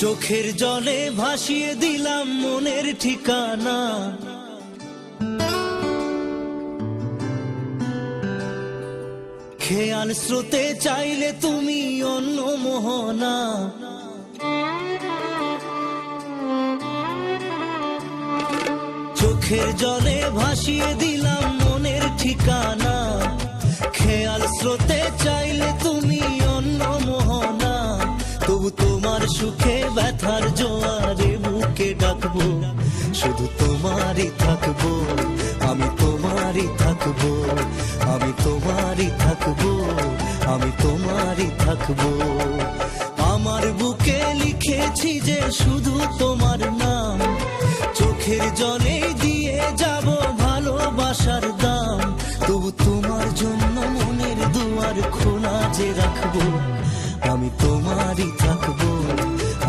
চোখের জলে ভাসিয়ে দিলাম মনের ঠিকানা। খেয়াল স্রোতে চাইলে তুমি অন্য মোহনা। চোখের জলে ভাসিয়ে দিলাম মনের ঠিকানা। খেয়াল স্রোতে চাইলে তুমি অন্য মোহনা। তবু তোমার সুখে ব্যথার জোয়ারে বুকে ডাকবো, শুধু তোমারই থাকবো, আমি তোমারই থাকবো, আমি তোমারই থাকবো, আমি তোমারই থাকবো। আমার বুকে লিখেছি যে শুধু তোমার নাম, চোখের জলে দিয়ে যাব ভালোবাসার দাম। তবু তোমার জন্য মনের দুয়ার খোলা যে রাখবো, আমি তোমারই থাকবো,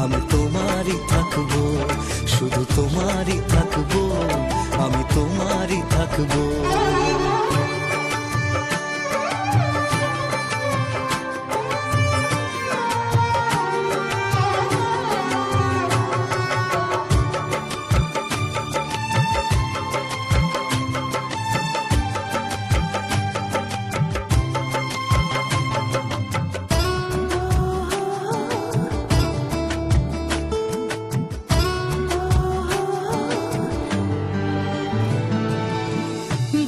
আমি তোমারই থাকবো, শুধু তোমারই থাকবো, আমি তোমারই থাকবো।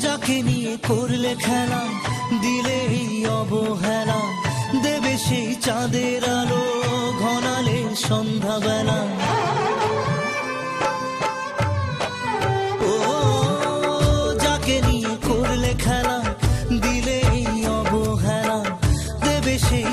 যাকে নিয়ে করলে খেলা, দিলে এই অবহেলা, দেবে সেই চাঁদের আলো ঘনালে সন্ধ্যাবেলা। ও যাকে নিয়ে করলে খেলা, দিলে এই অবহেলা, দেবে সেই